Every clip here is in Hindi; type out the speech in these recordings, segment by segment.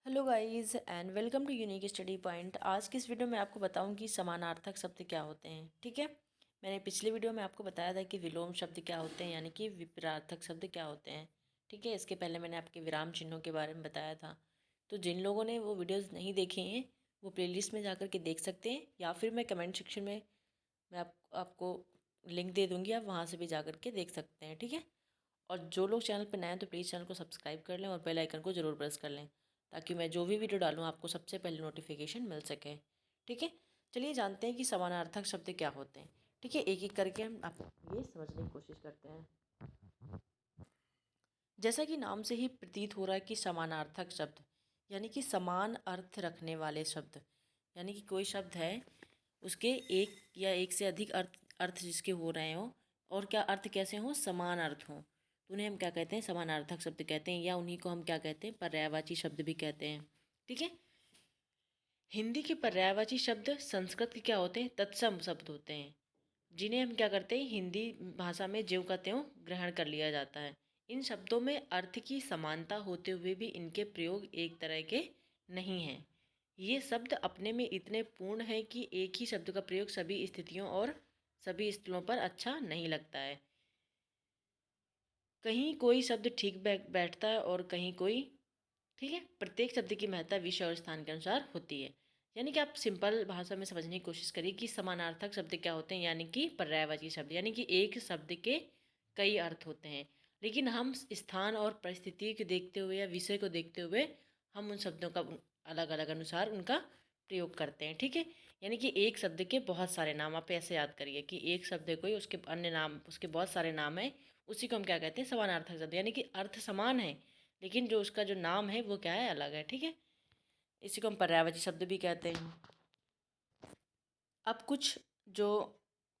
Hello guys and welcome to Unique Study Point. आज की इस वीडियो में आपको बताऊं कि समानार्थक शब्द क्या होते हैं। ठीक है, मैंने पिछले वीडियो में आपको बताया था कि विलोम शब्द क्या होते हैं, यानी कि विपरीतार्थक शब्द क्या होते हैं। ठीक है, इसके पहले मैंने आपके विराम चिन्हों के बारे में बताया था। तो जिन लोगों ने वो वीडियोज़ नहीं देखे हैं वो प्लेलिस्ट में जाकर के देख सकते हैं, या फिर मैं कमेंट सेक्शन में मैं आपको लिंक दे दूँगी, आप वहाँ से भी जा के देख सकते हैं। ठीक है, और जो लोग चैनल पर नए हैं तो प्लीज़ चैनल को सब्सक्राइब कर लें और बेल आइकन को ज़रूर प्रेस कर लें, ताकि मैं जो भी वीडियो डालूँ आपको सबसे पहले नोटिफिकेशन मिल सके। ठीक है, चलिए जानते हैं कि समानार्थक शब्द क्या होते हैं। ठीक है, एक एक करके हम आप ये समझने की कोशिश करते हैं। जैसा कि नाम से ही प्रतीत हो रहा है कि समानार्थक शब्द यानी कि समान अर्थ रखने वाले शब्द, यानी कि कोई शब्द है उसके एक या एक से अधिक अर्थ जिसके हो रहे हों, और क्या अर्थ कैसे हों, समान अर्थ हों, तो उन्हें हम क्या कहते हैं, समानार्थक शब्द कहते हैं, या उन्हीं को हम क्या कहते हैं, पर्यायवाची शब्द भी कहते हैं। ठीक है, हिंदी के पर्यायवाची शब्द संस्कृत के क्या होते हैं, तत्सम शब्द होते हैं, जिन्हें हम क्या करते हैं, हिंदी भाषा में ज्यों का त्यों ग्रहण कर लिया जाता है। इन शब्दों में अर्थ की समानता होते हुए भी इनके प्रयोग एक तरह के नहीं हैं। ये शब्द अपने में इतने पूर्ण हैं कि एक ही शब्द का प्रयोग सभी स्थितियों और सभी स्थलों पर अच्छा नहीं लगता है। कहीं कोई शब्द ठीक बैठता है और कहीं कोई। ठीक है, प्रत्येक शब्द की महत्ता विषय और स्थान के अनुसार होती है। यानी कि आप सिंपल भाषा में समझने की कोशिश करिए कि समानार्थक शब्द क्या होते हैं, यानी कि पर्यायवाची शब्द, यानी कि एक शब्द के कई अर्थ होते हैं, लेकिन हम स्थान और परिस्थिति को देखते हुए या विषय को देखते हुए हम उन शब्दों का अलग अलग अनुसार उनका प्रयोग करते हैं। ठीक है, यानी कि एक शब्द के बहुत सारे नाम, आप ऐसे याद करिए कि एक शब्द है कोई, उसके अन्य नाम, उसके बहुत सारे नाम हैं, उसी को हम क्या कहते हैं, समानार्थक शब्द, यानी कि अर्थ समान है लेकिन जो उसका जो नाम है वो क्या है, अलग है। ठीक है, इसी को हम पर्यायवाची शब्द भी कहते हैं। अब कुछ जो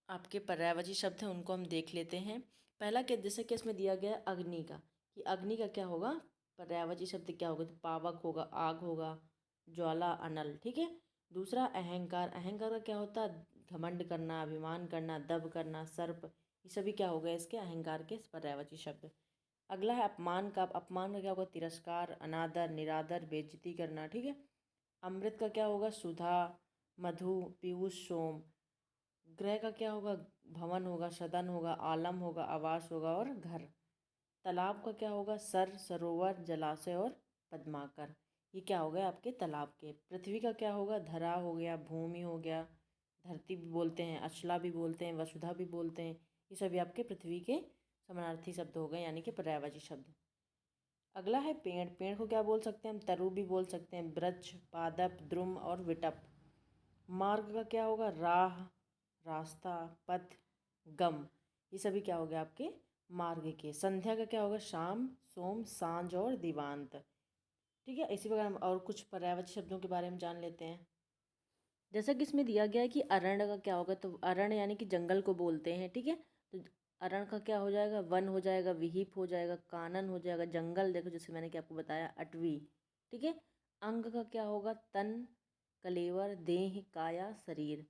आपके पर्यायवाची शब्द हैं उनको हम देख लेते हैं। पहला के जैसे कि इसमें दिया गया है अग्नि का, कि अग्नि का क्या होगा, पर्यायवाची शब्द क्या होगा, तो पावक होगा, आग होगा, ज्वाला, अनल। ठीक है, दूसरा अहंकार, अहंकार का क्या होता है, घमंड करना, अभिमान करना, दब करना, सर्प, ये सभी क्या हो गए इसके अहंकार के पर्यायवाची शब्द। अगला है अपमान का, अपमान का क्या होगा, तिरस्कार, अनादर, निरादर, बेइज्जती करना। ठीक है, अमृत का क्या होगा, सुधा, मधु, पीयूष, सोम। ग्रह का क्या होगा, भवन होगा, सदन होगा, आलम होगा, आवास होगा और घर। तालाब का क्या होगा, सर, सरोवर, जलाशय और पद्माकर। ये क्या हो गया आपके तालाब के। पृथ्वी का क्या होगा, धरा हो गया, भूमि हो गया, धरती भी बोलते हैं, अचला भी बोलते हैं, वसुधा भी बोलते हैं। ये सभी आपके पृथ्वी के समानार्थी शब्द हो गए, यानी कि पर्यायवाची शब्द। अगला है पेड़, पेड़ को क्या बोल सकते हैं हम, तरु भी बोल सकते हैं, वृक्ष, पादप, द्रुम और विटप। मार्ग का क्या होगा, राह, रास्ता, पथ, गम। ये सभी क्या हो गया आपके मार्ग के। संध्या का क्या होगा, शाम, सोम, सांझ और दिवांत। ठीक है, इसी प्रकार हम और कुछ पर्यायवाची शब्दों के बारे में जान लेते हैं। जैसा कि इसमें दिया गया है कि अरण्य का क्या होगा, तो अरण्य यानी कि जंगल को बोलते हैं। ठीक है, तो अरण्य का क्या हो जाएगा, वन हो जाएगा, विहिप हो जाएगा, कानन हो जाएगा, जंगल, देखो जैसे मैंने कि आपको बताया, अटवी। ठीक है, अंग का क्या होगा, तन, कलेवर, देह, काया, शरीर।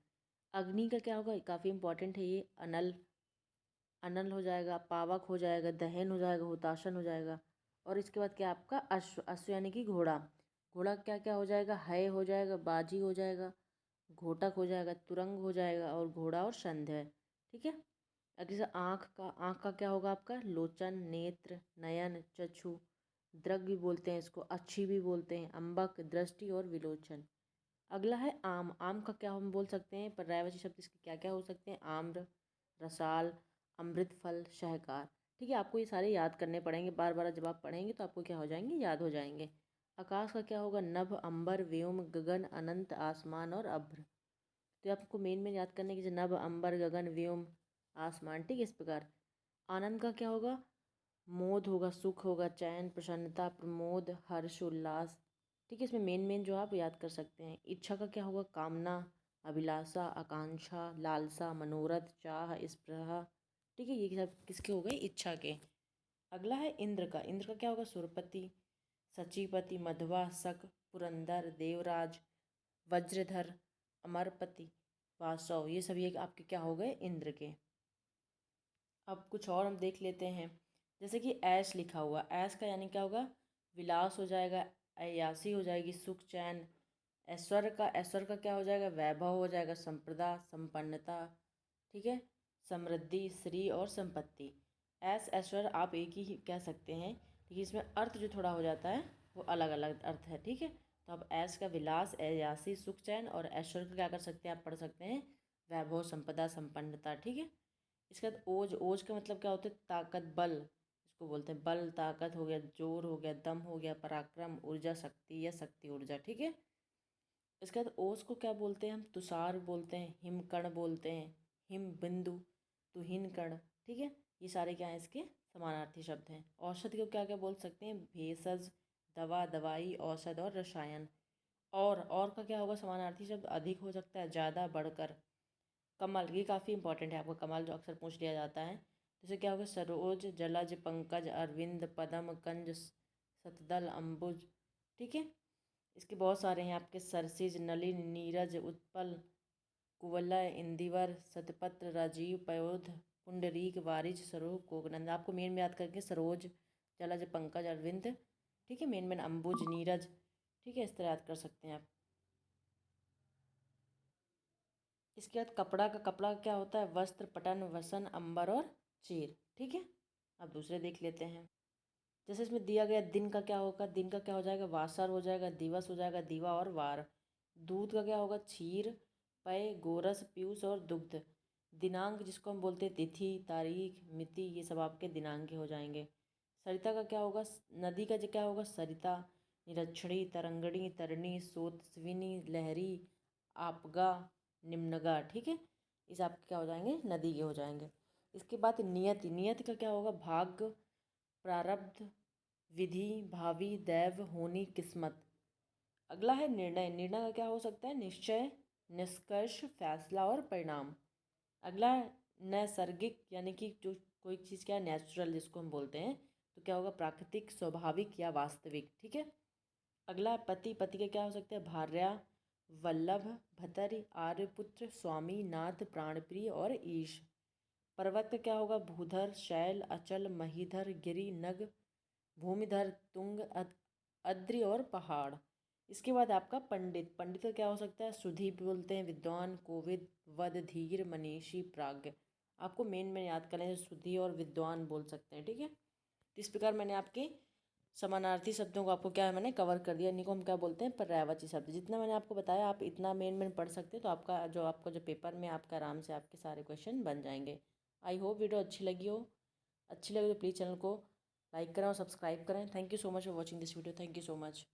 अग्नि का क्या होगा, काफ़ी इंपॉर्टेंट है ये, अनल, अनल हो जाएगा, पावक हो जाएगा, दहन हो जाएगा, हुताशन हो जाएगा। और इसके बाद क्या आपका अश्व, अश्व यानी कि घोड़ा, घोड़ा क्या क्या हो जाएगा, हय हो जाएगा, बाजी हो जाएगा, घोटक हो जाएगा, तुरंग हो जाएगा और घोड़ा और संध्या। ठीक है, अगले से आँख का, आँख का क्या होगा आपका, लोचन, नेत्र, नयन, चक्षु, दृग भी बोलते हैं इसको, अच्छी भी बोलते हैं, अम्बक, दृष्टि और विलोचन। अगला है आम, आम का क्या हम बोल सकते हैं, पर्यायवाची शब्द इसके क्या क्या हो सकते हैं, आम्र, रसाल, अमृत फल, शहकार। ठीक है, आपको ये सारे याद करने पड़ेंगे, बार बार जब आप पढ़ेंगे तो आपको क्या हो जाएंगे, याद हो जाएंगे। आकाश का क्या होगा, नभ, अंबर, व्योम, गगन, अनंत, आसमान और अभ्र। तो आपको मेन में याद करने की, जैसे नभ, अंबर, गगन, व्योम, आसमान। ठीक है, इस प्रकार। आनंद का क्या होगा, मोद होगा, सुख होगा, चैन, प्रसन्नता, प्रमोद, हर्ष, उल्लास। ठीक है, इसमें मेन मेन जो आप याद कर सकते हैं। इच्छा का क्या होगा, कामना, अभिलाषा, आकांक्षा, लालसा, मनोरथ, चाह, स्पृहा। ठीक है, ये सब किसके हो गए, इच्छा के। अगला है इंद्र का, इंद्र का क्या होगा, सुरपति, सचीपति, मध्वा, शक, पुरंदर, देवराज, वज्रधर, अमरपति, वासव। ये सभी एक आपके क्या हो गए, इंद्र के। अब कुछ और हम देख लेते हैं। जैसे कि ऐश लिखा हुआ, ऐश का यानी क्या होगा, विलास हो जाएगा, अय्यासी हो जाएगी सुख चैन। ऐश्वर्य का क्या हो जाएगा, वैभव हो जाएगा, संपदा संपन्नता, ठीक है, समृद्धि श्री और संपत्ति। ऐश्वर्य आप एक ही कह सकते हैं, लेकिन इसमें अर्थ जो थोड़ा हो जाता है वो अलग अलग अर्थ है, ठीक है। तो अब ऐश का विलास, अय्यासी सुख चैन, और ऐश्वर्य का क्या कर सकते हैं, आप पढ़ सकते हैं वैभव संपदा संपन्नता, ठीक है। इसके बाद ओज, ओज का मतलब क्या होता है, ताकत बल, इसको बोलते हैं बल ताकत हो गया, जोर हो गया, दम हो गया, पराक्रम, ऊर्जा शक्ति या शक्ति ऊर्जा, ठीक है। इसके बाद ओस को क्या बोलते हैं हम, तुषार बोलते हैं, हिमकण बोलते हैं, हिम बिंदु, तुहिन कण, ठीक है। ये सारे क्या हैं, इसके समानार्थी शब्द हैं। औषधि को क्या क्या बोल सकते हैं, भेषज, दवा दवाई, औषध और रसायन। और का क्या होगा समानार्थी शब्द, अधिक हो सकता है, ज़्यादा, बढ़कर। कमल, ये काफ़ी इंपॉर्टेंट है आपको, कमल जो अक्सर पूछ लिया जाता है। जैसे क्या होगा, सरोज, जलज, पंकज, अरविंद, पदम, कंज, सतदल, अम्बुज, ठीक है। इसके बहुत सारे हैं आपके, सरसिज, नलिन, नीरज, उत्पल, कुवलय, इंदिवर, शतपत्र, राजीव, पयोध, पुंडरीक, वारिज, सरोज, कोकनंद। आपको मेन में याद करके सरोज, जलज, पंकज, अरविंद, ठीक है, मेन अम्बुज, नीरज, ठीक है, इस तरह याद कर सकते हैं आप। इसके बाद कपड़ा क्या होता है, वस्त्र, पटन, वसन, अंबर और चीर, ठीक है। अब दूसरे देख लेते हैं। जैसे इसमें दिया गया दिन का क्या होगा, दिन का क्या हो जाएगा, वासर हो जाएगा, दिवस हो जाएगा, दिवा और वार। दूध का क्या होगा, क्षीर, पय, गोरस, पीयूष और दुग्ध। दिनांक जिसको हम बोलते हैं तिथि, तारीख, मिति, ये सब आपके दिनांक के हो जाएंगे। सरिता का क्या होगा, नदी का क्या होगा, सरिता, निरक्षणी, तरंगणी, तरणी, सोतस्विनी, लहरी, आपगा, निम्नगा, ठीक है। इस आपके क्या हो जाएंगे, नदी के हो जाएंगे। इसके बाद नियति, नियति का क्या होगा, भाग्य, प्रारब्ध, विधि, भावी, दैव, होनी, किस्मत। अगला है निर्णय, निर्णय का क्या हो सकता है, निश्चय, निष्कर्ष, फैसला और परिणाम। अगला है नैसर्गिक, यानी कि जो कोई चीज़ क्या है, नेचुरल जिसको हम बोलते हैं, तो क्या होगा, प्राकृतिक, स्वाभाविक या वास्तविक, ठीक है। अगला है पति, पति का क्या हो सकता है, भार्या, वल्लभ, भतरी, आर्यपुत्र, स्वामी, नाथ, प्राणप्रिय और ईश। पर्वत का क्या होगा, भूधर, शैल, अचल, महीधर, गिरि, नग, भूमिधर, तुंग, अद्रि और पहाड़। इसके बाद आपका पंडित, पंडित का क्या हो सकता है, सुधी बोलते हैं, विद्वान, कोविद, वद, धीर, मनीषी, प्राज्ञ। आपको मेन याद करें, सुधी और विद्वान बोल सकते हैं, ठीक है। तो इस प्रकार मैंने आपके समानार्थी शब्दों को आपको क्या है, मैंने कवर कर दिया। इन्हीं को हम क्या बोलते हैं, पर्यायवाची शब्द। जितना मैंने आपको बताया आप इतना मेन पढ़ सकते हैं, तो आपका जो पेपर में आपका आराम से आपके सारे क्वेश्चन बन जाएंगे। आई होप वीडियो अच्छी लगी हो। अच्छी लगी तो प्लीज़ चैनल को लाइक करें और सब्सक्राइब करें। Thank you so much for watching this video. Thank you so much.